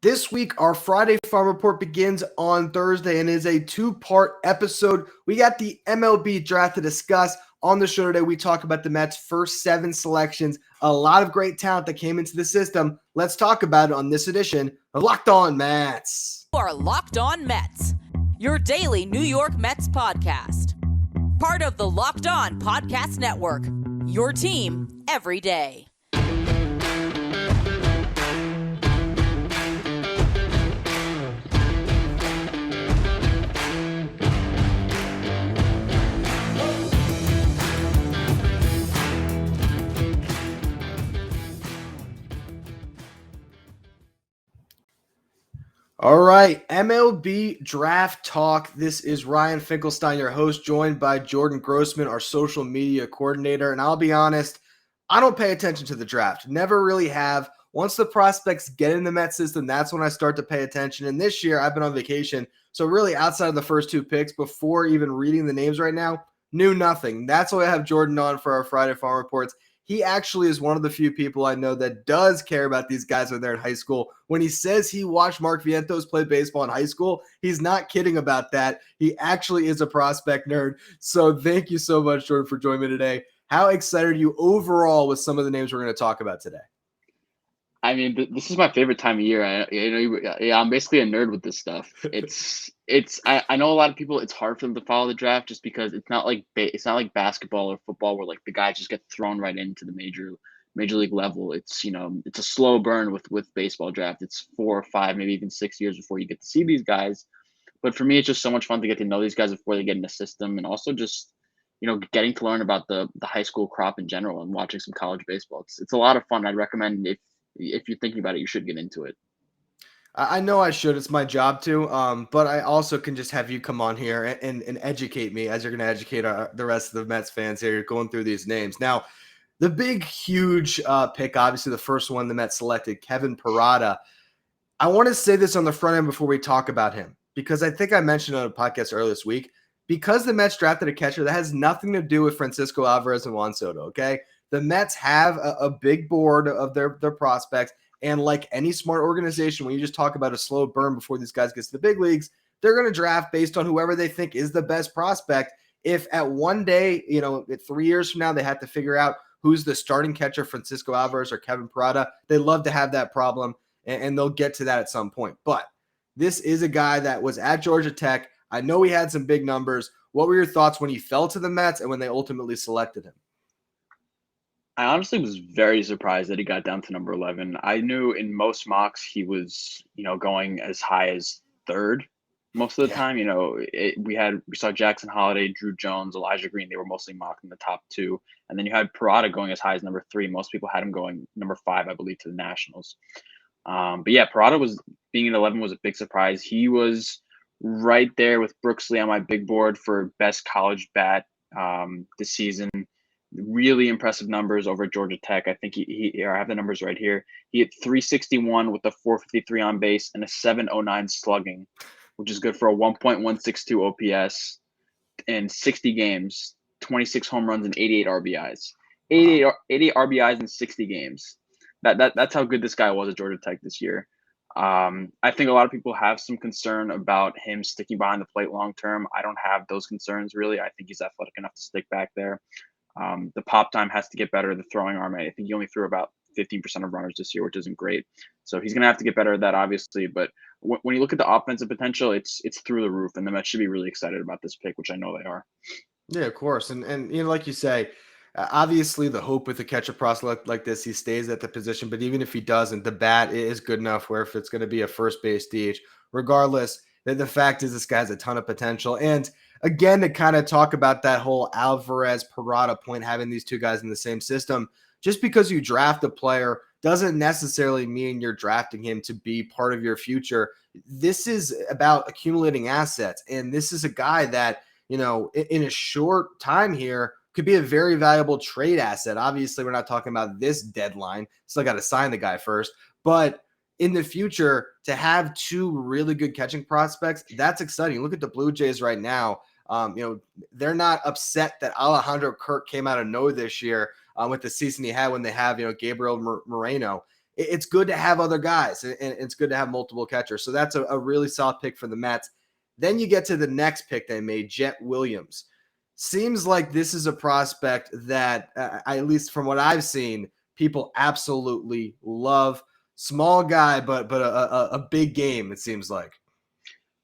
This week, our Friday Farm Report begins on Thursday and is a two-part episode. We got the MLB Draft to discuss. On the show today, we talk about the Mets' first 7 selections, a lot of great talent that came into the system. Let's talk about it on this edition of Locked On Mets. You are Locked On Mets, your daily New York Mets podcast. Part of the Locked On Podcast Network, your team every day. All right, MLB Draft Talk. This is Ryan Finkelstein, your host, joined by Jordan Grossman, our social media coordinator. And I'll be honest, I don't pay attention to the draft. Never really have. Once the prospects get in the Met system, that's when I start to pay attention. And this year, I've been on vacation. So really, outside of the first 2 picks, before even reading the names right now, knew nothing. That's why I have Jordan on for our Friday Farm Reports. He actually is one of the few people I know that does care about these guys when they're in high school. When he says he watched Mark Vientos play baseball in high school, he's not kidding about that. He actually is a prospect nerd. So thank you so much, Jordan, for joining me today. How excited are you overall with some of the names we're going to talk about today? I mean, this is my favorite time of year. I'm basically a nerd with this stuff. I know a lot of people, it's hard for them to follow the draft just because it's not like basketball or football where like the guys just get thrown right into the major league level. It's a slow burn with baseball draft. It's 4 or 5, maybe even 6 years before you get to see these guys. But for me, it's just so much fun to get to know these guys before they get in the system, and also just getting to learn about the high school crop in general and watching some college baseball. It's a lot of fun. I'd recommend if you're thinking about it, you should get into it. I know I should. It's my job to, but I also can just have you come on here and educate me as you're going to educate the rest of the Mets fans here going through these names. Now, the big, huge pick, obviously the first one the Mets selected, Kevin Parada. I want to say this on the front end before we talk about him, because I think I mentioned on a podcast earlier this week, because the Mets drafted a catcher, that has nothing to do with Francisco Alvarez and Juan Soto, okay? The Mets have a big board of their prospects, and like any smart organization, when you just talk about a slow burn before these guys get to the big leagues, they're going to draft based on whoever they think is the best prospect. If at one day, 3 years from now, they have to figure out who's the starting catcher, Francisco Alvarez or Kevin Parada, they love to have that problem, and they'll get to that at some point. But this is a guy that was at Georgia Tech. I know he had some big numbers. What were your thoughts when he fell to the Mets and when they ultimately selected him? I honestly was very surprised that he got down to number 11. I knew in most mocks he was, going as high as 3rd most of the time. We saw Jackson Holliday, Drew Jones, Elijah Green. They were mostly mocked in the top 2. And then you had Parada going as high as number 3. Most people had him going number 5, I believe, to the Nationals. But yeah, Parada being at 11 was a big surprise. He was right there with Brooksley on my big board for best college bat this season. Really impressive numbers over at Georgia Tech. I think I have the numbers right here. He hit 361 with a 453 on base and a 709 slugging, which is good for a 1.162 OPS in 60 games, 26 home runs and 88 RBIs. 88 RBIs in 60 games. That's how good this guy was at Georgia Tech this year. I think a lot of people have some concern about him sticking behind the plate long term. I don't have those concerns really. I think he's athletic enough to stick back there. The pop time has to get better. The throwing arm, I think he only threw about 15% of runners this year, which isn't great. So he's going to have to get better at that, obviously. But when you look at the offensive potential, it's through the roof, and the Mets should be really excited about this pick, which I know they are. Yeah, of course. And like you say, obviously the hope with a catcher prospect like this, he stays at the position. But even if he doesn't, the bat is good enough where if it's going to be a first base DH, regardless, the fact is this guy has a ton of potential. And again, to kind of talk about that whole Alvarez Parada point, having these two guys in the same system, just because you draft a player doesn't necessarily mean you're drafting him to be part of your future. This is about accumulating assets. And this is a guy that, in a short time here could be a very valuable trade asset. Obviously, we're not talking about this deadline. Still got to sign the guy first. But in the future, to have 2 really good catching prospects, that's exciting. Look at the Blue Jays right now. They're not upset that Alejandro Kirk came out of nowhere this year with the season he had when they have, Gabriel Moreno. it's good to have other guys, and it's good to have multiple catchers. So that's a really solid pick for the Mets. Then you get to the next pick they made, Jett Williams. Seems like this is a prospect that, at least from what I've seen, people absolutely love. Small guy, but a big game, it seems like.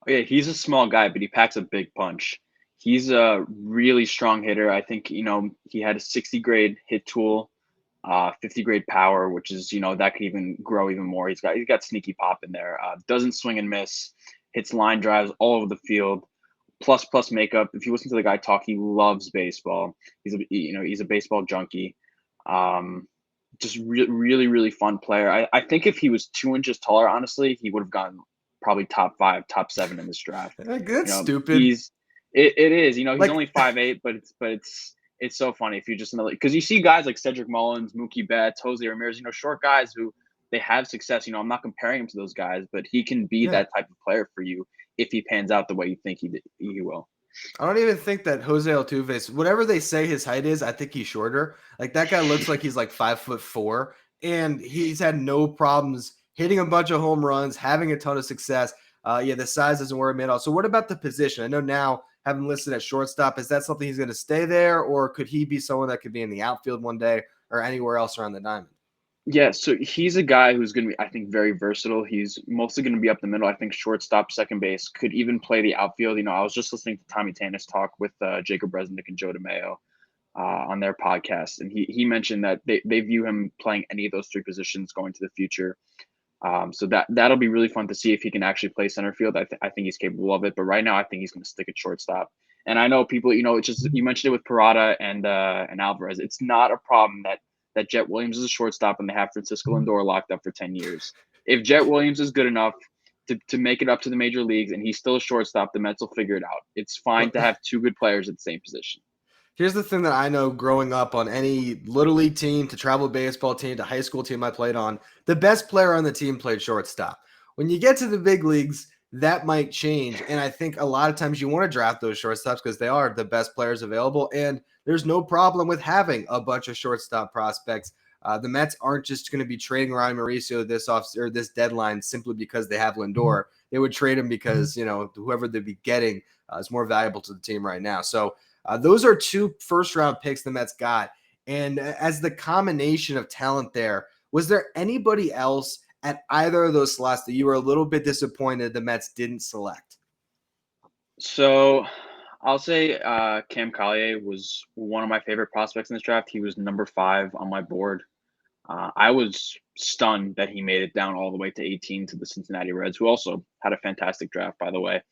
Oh, yeah, he's a small guy, but he packs a big punch. He's a really strong hitter. I think, he had a 60 grade hit tool, 50 grade power, which is, that could even grow even more. He's got sneaky pop in there. Doesn't swing and miss, hits line drives all over the field. Plus makeup. If you listen to the guy talk, he loves baseball. He's a baseball junkie. Just really, really fun player. I think if he was 2 inches taller, honestly, he would have gone probably top 5, top 7 in this draft. That's stupid. It is. He's Like- only 5'8", but it's so funny if you just know, because you see guys like Cedric Mullins, Mookie Betts, Jose Ramirez, short guys who they have success. I'm not comparing him to those guys, but he can be that type of player for you if he pans out the way you think he will. I don't even think that Jose Altuve, whatever they say his height is, I think he's shorter. Like, that guy looks like he's like 5'4", and he's had no problems hitting a bunch of home runs, having a ton of success. The size doesn't worry me at all. So what about the position? I know now, having listed at shortstop, is that something he's going to stay there, or could he be someone that could be in the outfield one day or anywhere else around the diamond? Yeah, so he's a guy who's going to be, I think, very versatile. He's mostly going to be up the middle. I think shortstop, second base, could even play the outfield. I was just listening to Tommy Tanis talk with Jacob Resnick and Joe DeMayo on their podcast, and he mentioned that they view him playing any of those 3 positions going to the future. So that'll be really fun to see if he can actually play center field. I think he's capable of it, but right now I think he's going to stick at shortstop. And I know people, it's just, you mentioned it with Parada and Alvarez. It's not a problem that Jett Williams is a shortstop and they have Francisco Lindor locked up for 10 years. If Jett Williams is good enough to make it up to the major leagues and he's still a shortstop, the Mets will figure it out. It's fine to have 2 good players at the same position. Here's the thing that I know growing up on any Little League team to travel baseball team to high school team I played on, the best player on the team played shortstop. When you get to the big leagues, that might change. And I think a lot of times you want to draft those shortstops because they are the best players available. And there's no problem with having a bunch of shortstop prospects. The Mets aren't just going to be trading Ryan Mauricio this deadline simply because they have Lindor. They would trade him because, whoever they'd be getting is more valuable to the team right now. So those are 2 first-round picks the Mets got. And as the combination of talent there, was there anybody else at either of those slots that you were a little bit disappointed the Mets didn't select? So I'll say Cam Collier was one of my favorite prospects in this draft. He was number 5 on my board. I was stunned that he made it down all the way to 18 to the Cincinnati Reds, who also had a fantastic draft, by the way.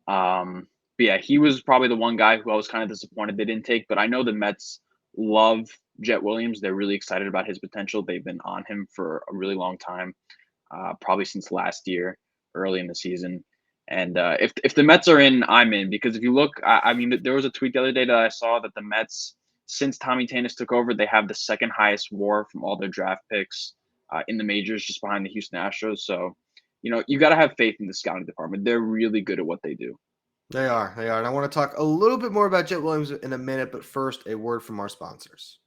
But yeah, he was probably the one guy who I was kind of disappointed they didn't take. But I know the Mets love Jett Williams. They're really excited about his potential. They've been on him for a really long time, probably since last year, early in the season. And if the Mets are in, I'm in. Because if you look, I mean, there was a tweet the other day that I saw that the Mets, since Tommy Tanis took over, they have the 2nd highest WAR from all their draft picks in the majors, just behind the Houston Astros. So, you got to have faith in the scouting department. They're really good at what they do. They are. And I want to talk a little bit more about Jett Williams in a minute, but first, a word from our sponsors.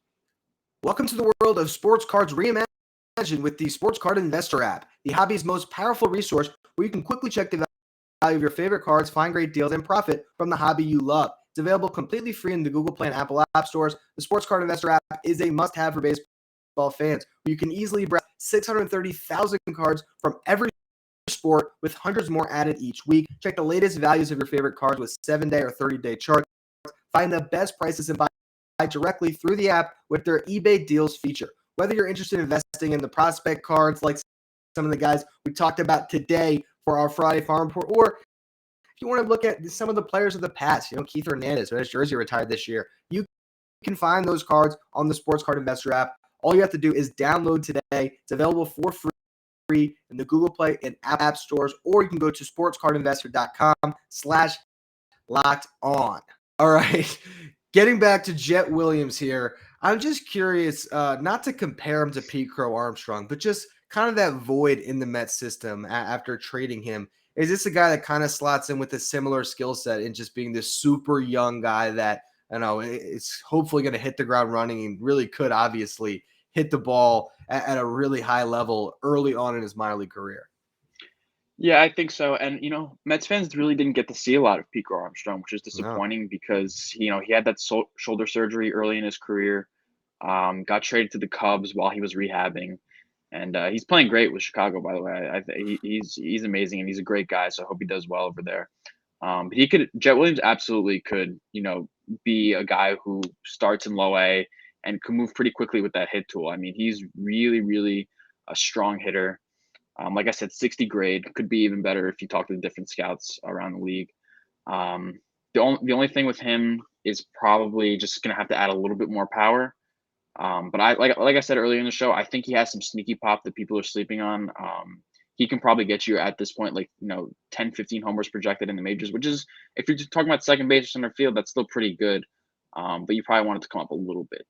Welcome to the world of sports cards reimagined with the Sports Card Investor app, the hobby's most powerful resource where you can quickly check the value of your favorite cards, find great deals, and profit from the hobby you love. It's available completely free in the Google Play and Apple App Stores. The Sports Card Investor app is a must-have for baseball fans, where you can easily browse 630,000 cards from every sport with hundreds more added each week. Check the latest values of your favorite cards with 7-day or 30-day charts. Find the best prices and buy directly through the app with their eBay deals feature. Whether you're interested in investing in the prospect cards like some of the guys we talked about today for our Friday Farm Report, or if you want to look at some of the players of the past, Keith Hernandez, who has jersey retired this year, you can find those cards on the Sports Card Investor app. All you have to do is download today. It's available for free in the Google Play and App Stores, or you can go to sportscardinvestor.com/locked-on. All right, getting back to Jett Williams here, I'm just curious, not to compare him to Pete Crow Armstrong, but just kind of that void in the Mets system after trading him. Is this a guy that kind of slots in with a similar skill set and just being this super young guy that, it's hopefully going to hit the ground running and really could obviously hit the ball at a really high level early on in his minor league career. Yeah, I think so. And Mets fans really didn't get to see a lot of Pico Armstrong, which is No. disappointing because he had that shoulder surgery early in his career. Got traded to the Cubs while he was rehabbing, and he's playing great with Chicago. By the way, he's amazing and he's a great guy. So I hope he does well over there. But Jett Williams absolutely could, be a guy who starts in low A and can move pretty quickly with that hit tool. I mean, he's really, really a strong hitter. Like I said, 60 grade could be even better if you talk to the different scouts around the league. The only thing with him is probably just going to have to add a little bit more power. But like I said earlier in the show, I think he has some sneaky pop that people are sleeping on. He can probably get you at this point, 10, 15 homers projected in the majors, which is, if you're just talking about second base or center field, that's still pretty good. But you probably want it to come up a little bit.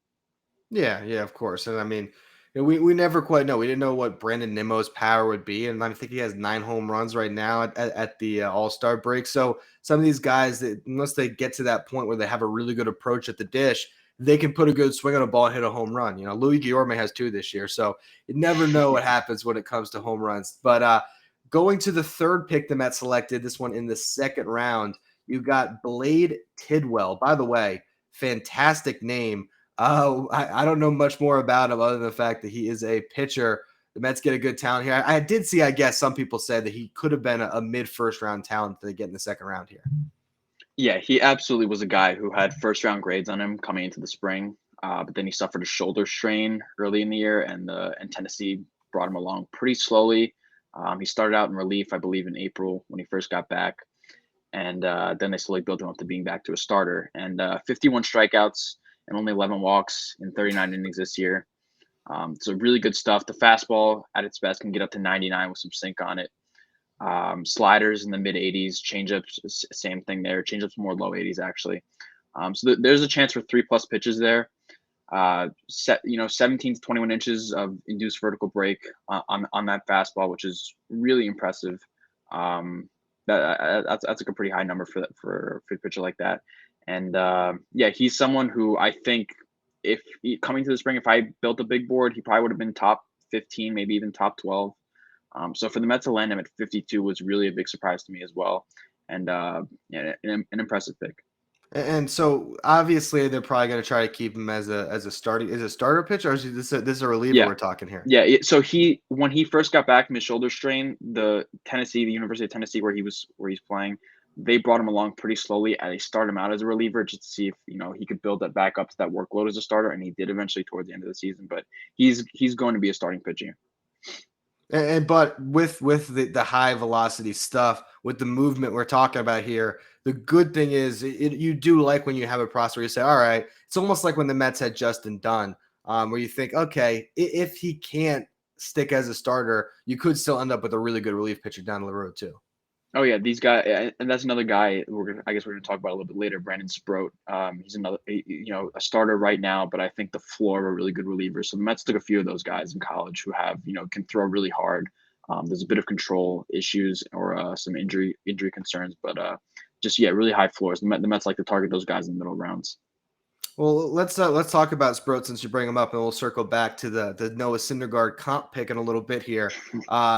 Yeah, yeah, of course. And I mean, we never quite know. We didn't know what Brandon Nimmo's power would be. And I think he has 9 home runs right now at the All-Star break. So some of these guys, that unless they get to that point where they have a really good approach at the dish, they can put a good swing on a ball and hit a home run. Louis Guillorme has 2 this year. So you never know what happens when it comes to home runs. But going to the third pick the Mets selected, this one in the second round, you got Blade Tidwell. By the way, fantastic name. I don't know much more about him other than the fact that he is a pitcher. The Mets get a good talent here. I did see, I guess, some people said that he could have been a mid-first round talent that they get in the second round here. Yeah, he absolutely was a guy who had first round grades on him coming into the spring. But then he suffered a shoulder strain early in the year, and Tennessee brought him along pretty slowly. He started out in relief, I believe, in April when he first got back. And then they slowly built him up to being back to a starter. And 51 strikeouts and only 11 walks in 39 innings this year. So really good stuff. The fastball at its best can get up to 99 with some sink on it. Sliders in the mid 80s, changeups, same thing there. Changeups more low 80s actually. So there's a chance for 3+ pitches there. 17 to 21 inches of induced vertical break on that fastball, which is really impressive. That's like a pretty high number for a pitcher like that. And he's someone who I think coming to the spring, if I built a big board, he probably would have been top 15, maybe even top 12. So for the Mets to land him at 52 was really a big surprise to me as well. And an impressive pick. And so obviously they're probably going to try to keep him as a starter pitcher, or is this a reliever we're talking here? Yeah. So when he first got back from his shoulder strain, the University of Tennessee where he's playing, they brought him along pretty slowly, and they started him out as a reliever just to see if he could build that back up to that workload as a starter, and he did eventually towards the end of the season. But he's going to be a starting pitcher. But with the high velocity stuff, with the movement we're talking about here, the good thing is you do like when you have a prospect where you say, all right, it's almost like when the Mets had Justin Dunn, where you think, okay, if he can't stick as a starter, you could still end up with a really good relief pitcher down the road too. Oh yeah, these guys, and that's another guy I guess we're gonna talk about a little bit later. Brandon Sproat, he's another, a starter right now, but I think the floor of a really good reliever. So the Mets took a few of those guys in college who have, can throw really hard. There's a bit of control issues or some injury concerns, but really high floors. The Mets like to target those guys in the middle rounds. Well, let's talk about Sproat since you bring him up, and we'll circle back to the Noah Syndergaard comp pick in a little bit here.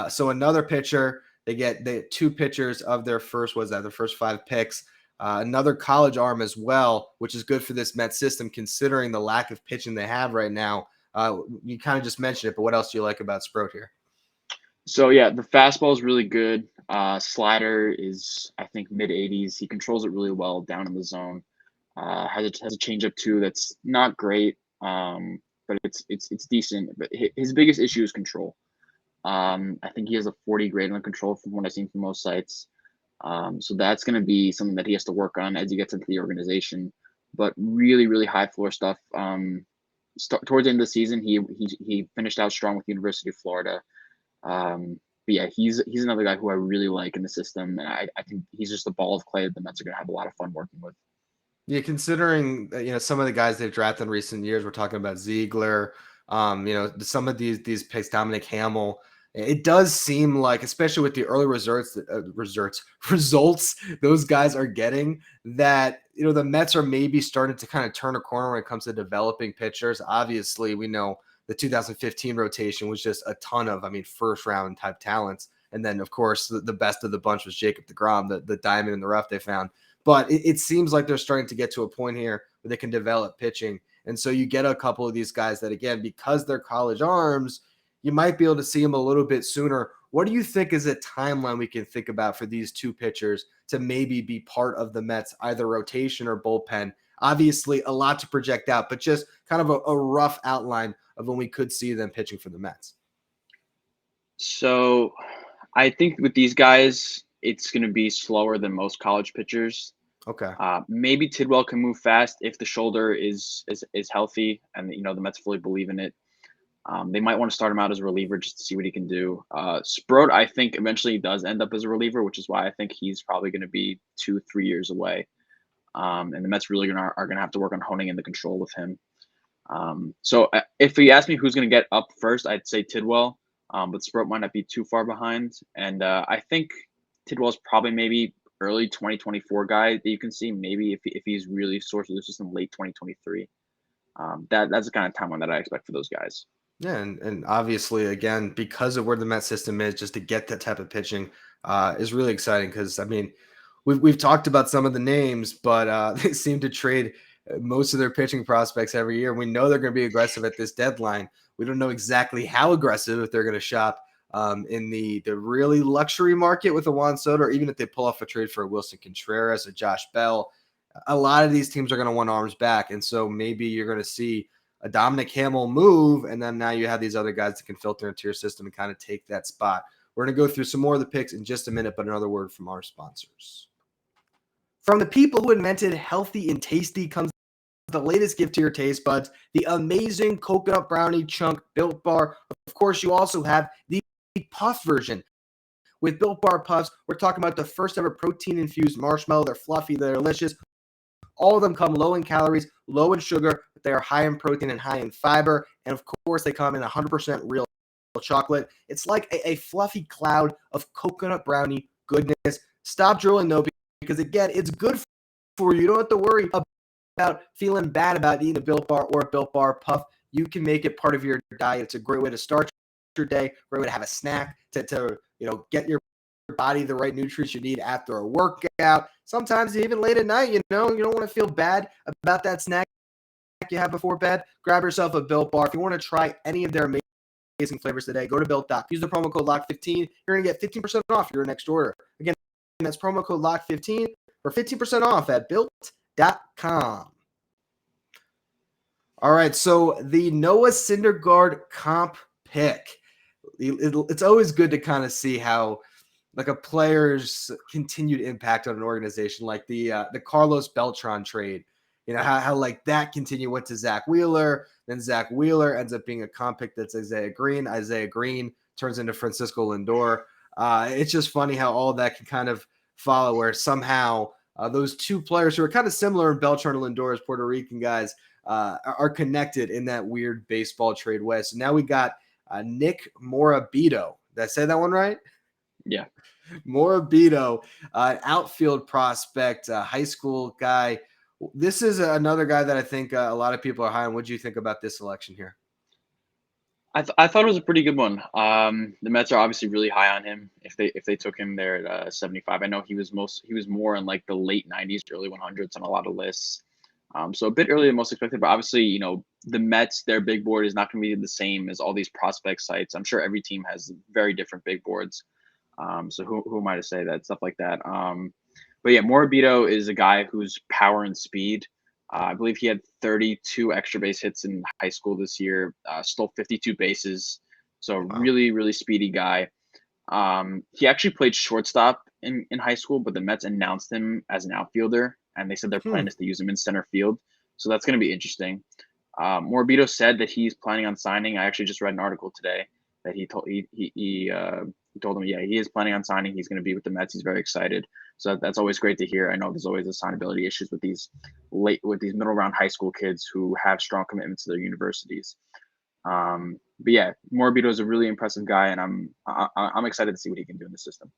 So another pitcher. They get 2 pitchers of their first 5 picks. Another college arm as well, which is good for this Mets system considering the lack of pitching they have right now. You kind of just mentioned it, but what else do you like about Sproat here? So yeah, the fastball is really good. Slider is, I think, mid 80s. He controls it really well down in the zone. Has a changeup too that's not great, but it's decent. But his biggest issue is control. I think he has a 40 grade on control from what I've seen from most sites. So that's going to be something that he has to work on as he gets into the organization. But really, really high floor stuff. Towards the end of the season, he finished out strong with the University of Florida. But yeah, he's another guy who I really like in the system, and I think he's just a ball of clay that the Mets are going to have a lot of fun working with. Yeah, considering some of the guys they've drafted in recent years, we're talking about Ziegler. Some of these picks, Dominic Hamill. It does seem like, especially with the early results those guys are getting, that the Mets are maybe starting to kind of turn a corner when it comes to developing pitchers. Obviously, we know the 2015 rotation was just a ton of, first round type talents. And then, of course, the best of the bunch was Jacob deGrom, the diamond in the rough they found. But it seems like they're starting to get to a point here where they can develop pitching. And so you get a couple of these guys that, again, because they're college arms, you might be able to see them a little bit sooner. What do you think is a timeline we can think about for these two pitchers to maybe be part of the Mets, either rotation or bullpen? Obviously, a lot to project out, but just kind of a rough outline of when we could see them pitching for the Mets. So I think with these guys, it's going to be slower than most college pitchers. Okay. Maybe Tidwell can move fast if the shoulder is healthy and the Mets fully believe in it. They might want to start him out as a reliever just to see what he can do. Sproat, I think, eventually does end up as a reliever, which is why I think he's probably going to be 2-3 years away. And the Mets really are going to have to work on honing in the control with him. So if you ask me who's going to get up first, I'd say Tidwell, but Sproat might not be too far behind. And I think Tidwell's probably maybe early 2024 guy that you can see, maybe if he's really sore through the system late 2023. That's the kind of timeline that I expect for those guys. Yeah, and obviously, again, because of where the Met system is, just to get that type of pitching is really exciting because, we've talked about some of the names, but they seem to trade most of their pitching prospects every year. We know they're going to be aggressive at this deadline. We don't know exactly how aggressive, if they're going to shop in the really luxury market with a Juan Soto, or even if they pull off a trade for a Wilson Contreras, a Josh Bell. A lot of these teams are going to want arms back, and so maybe you're going to see a Dominic Hamill move, and then now you have these other guys that can filter into your system and kind of take that spot. We're going to go through some more of the picks in just a minute, but another word from our sponsors. From the people who invented healthy and tasty comes the latest gift to your taste buds, the amazing coconut brownie chunk Built Bar. Of course, you also have the puff version. With Built Bar Puffs, we're talking about the first ever protein-infused marshmallow. They're fluffy, they're delicious. All of them come low in calories, low in sugar, but they are high in protein and high in fiber. And of course, they come in 100% real chocolate. It's like a fluffy cloud of coconut brownie goodness. Stop drooling, though, because again, it's good for you. You don't have to worry about feeling bad about eating a Built Bar or a Built Bar Puff. You can make it part of your diet. It's a great way to start your day, great way to have a snack, to get your body the right nutrients you need after a workout. Sometimes even late at night, you don't want to feel bad about that snack you have before bed. Grab yourself a Built Bar. If you want to try any of their amazing flavors today, go to Built.com. Use the promo code LOCK15. You're going to get 15% off your next order. Again, that's promo code LOCK15 for 15% off at Built.com. All right, so the Noah Syndergaard comp pick. It's always good to kind of see how like a player's continued impact on an organization, like the Carlos Beltran trade, how like that went to Zach Wheeler, then Zach Wheeler ends up being a comp pick that's Isaiah Green turns into Francisco Lindor. It's just funny how all that can kind of follow, where somehow those two players who are kind of similar in Beltran and Lindor as Puerto Rican guys are connected in that weird baseball trade way. So now we got Nick Morabito. Did I say that one right? Yeah. Morabito, outfield prospect, high school guy. This is another guy that I think a lot of people are high on. What do you think about this selection here? I thought it was a pretty good one. The Mets are obviously really high on him. If they took him there at 75, I know he was more in like the late 90s, early 100s on a lot of lists. So a bit earlier than most expected, but obviously, the Mets, their big board is not going to be the same as all these prospect sites. I'm sure every team has very different big boards. So who am I to say that, stuff like that? But yeah, Morabito is a guy who's power and speed. I believe he had 32 extra base hits in high school this year, stole 52 bases. So really, really speedy guy. He actually played shortstop in high school, but the Mets announced him as an outfielder, and they said their plan is to use him in center field. So that's going to be interesting. Morabito said that he's planning on signing. I actually just read an article today that he told him, yeah, he is planning on signing. He's going to be with the Mets. He's very excited. So that's always great to hear. I know there's always assignability issues with these middle round high school kids who have strong commitments to their universities. But yeah, Morabito is a really impressive guy, and I'm excited to see what he can do in the system.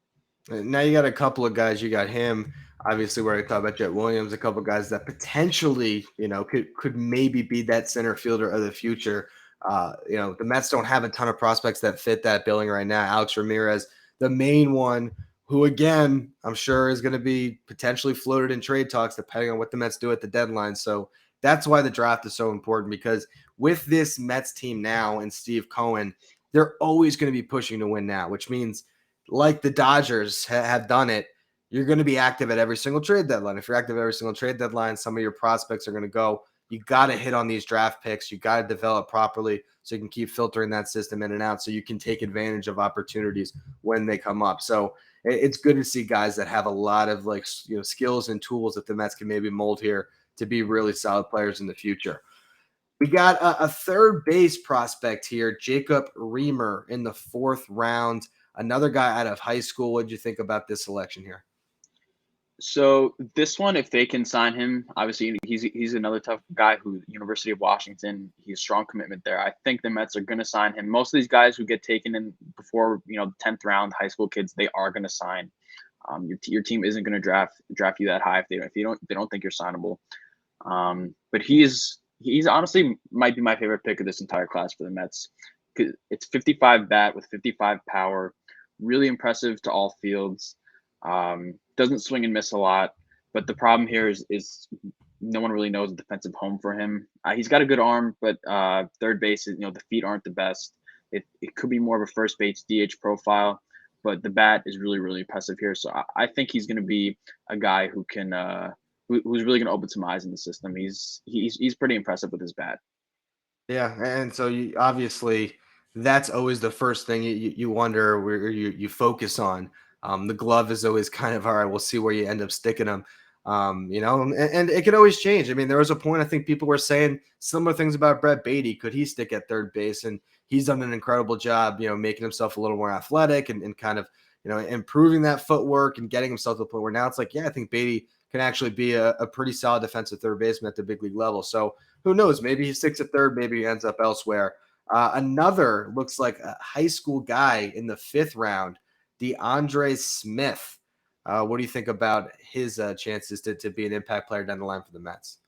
Now you got a couple of guys. You got him, obviously, where I talked about Jett Williams, a couple of guys that potentially, could maybe be that center fielder of the future. The Mets don't have a ton of prospects that fit that billing right now. Alex Ramirez, the main one, who again, I'm sure is going to be potentially floated in trade talks depending on what the Mets do at the deadline. So that's why the draft is so important, because with this Mets team now and Steve Cohen, they're always going to be pushing to win now, which means like the Dodgers have done it, you're going to be active at every single trade deadline. If you're active at every single trade deadline, some of your prospects are going to go. You got to hit on these draft picks. You got to develop properly so you can keep filtering that system in and out so you can take advantage of opportunities when they come up. So it's good to see guys that have a lot of skills and tools that the Mets can maybe mold here to be really solid players in the future. We got a third base prospect here, Jacob Reamer in the 4th round, another guy out of high school. What did you think about this selection here? So this one, if they can sign him, obviously he's another tough guy who University of Washington, he's strong commitment there. I think the Mets are going to sign him. Most of these guys who get taken in before, the 10th round, high school kids, they are going to sign. Your team isn't going to draft you that high if they don't think you're signable. But he's honestly might be my favorite pick of this entire class for the Mets. It's 55 bat with 55 power, really impressive to all fields. Doesn't swing and miss a lot, but the problem here is no one really knows a defensive home for him. He's got a good arm, but third base, the feet aren't the best. It could be more of a first base DH profile, but the bat is really, really impressive here. So I think he's going to be a guy who can who's really going to open some eyes in the system. He's pretty impressive with his bat. Yeah, and so obviously that's always the first thing you wonder where you focus on. The glove is always kind of, all right, we'll see where you end up sticking them. And it can always change. I mean, there was a point I think people were saying similar things about Brett Beatty. Could he stick at third base? And he's done an incredible job, making himself a little more athletic and kind of, improving that footwork and getting himself to the point where now it's like, yeah, I think Beatty can actually be a pretty solid defensive third baseman at the big league level. So who knows? Maybe he sticks at third. Maybe he ends up elsewhere. Another looks like a high school guy in the 5th round, DeAndre Smith. What do you think about his chances to be an impact player down the line for the Mets?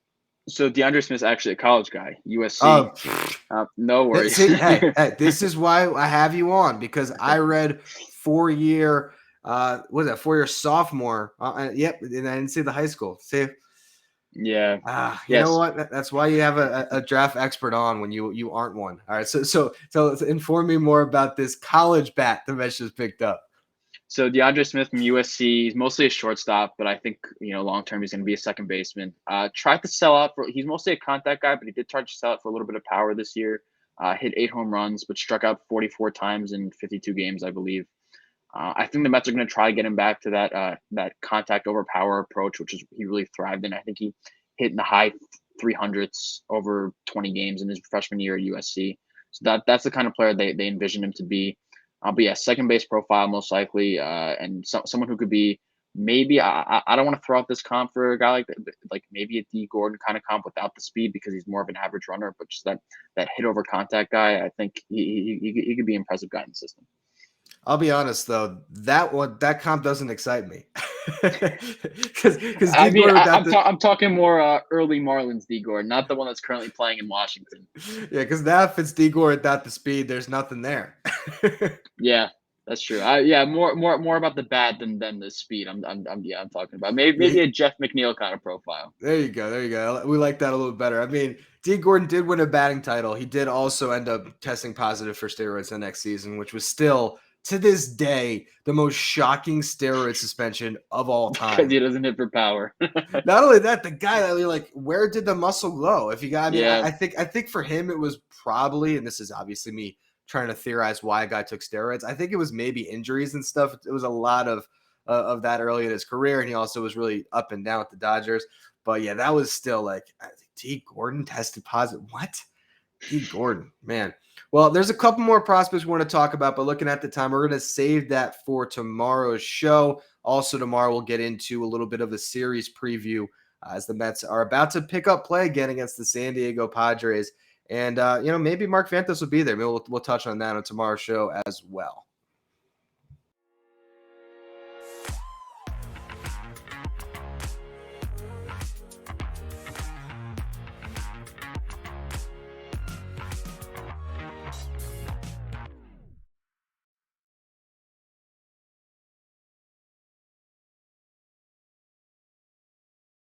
So DeAndre Smith's actually a college guy, USC. No worries. hey, this is why I have you on, because I read 4-year, what was that? 4-year sophomore. Yep, and I didn't see the high school. See. Yeah. You know what? That's why you have a draft expert on when you aren't one. All right. So inform me more about this college bat the Mets just picked up. So DeAndre Smith from USC, he's mostly a shortstop, but I think, long term he's going to be a second baseman. Tried to sell out he's mostly a contact guy, but he did try to sell out for a little bit of power this year. Hit 8 home runs, but struck out 44 times in 52 games, I believe. I think the Mets are going to try to get him back to that contact over power approach, which is he really thrived in. I think he hit in the high 300s over 20 games in his freshman year at USC. So that's the kind of player they envision him to be. But yeah, second base profile most likely, and someone who could be maybe I don't want to throw out this comp for a guy like that, like maybe a D Gordon kind of comp without the speed because he's more of an average runner, but just that hit over contact guy. I think he could be an impressive guy in the system. I'll be honest though, that comp doesn't excite me. Because I'm talking more early Marlins D Gordon, not the one that's currently playing in Washington. Yeah, because now if it's D Gordon without the speed, there's nothing there. Yeah, that's true. More about the bat than the speed. I'm talking about maybe a Jeff McNeil kind of profile. There you go. We like that a little better. I mean, D Gordon did win a batting title. He did also end up testing positive for steroids the next season, which was still, to this day, the most shocking steroid suspension of all time. Because he doesn't hit for power. Not only that, the guy that you're like, where did the muscle go? If you got, I think for him it was probably, and this is obviously me trying to theorize why a guy took steroids. I think it was maybe injuries and stuff. It was a lot of that early in his career, and he also was really up and down with the Dodgers. But yeah, that was still like, D Gordon tested positive. What? D Gordon, man. Well, there's a couple more prospects we want to talk about, but looking at the time, we're going to save that for tomorrow's show. Also, tomorrow we'll get into a little bit of a series preview as the Mets are about to pick up play again against the San Diego Padres. And, maybe Mark Fantos will be there. Maybe we'll touch on that on tomorrow's show as well.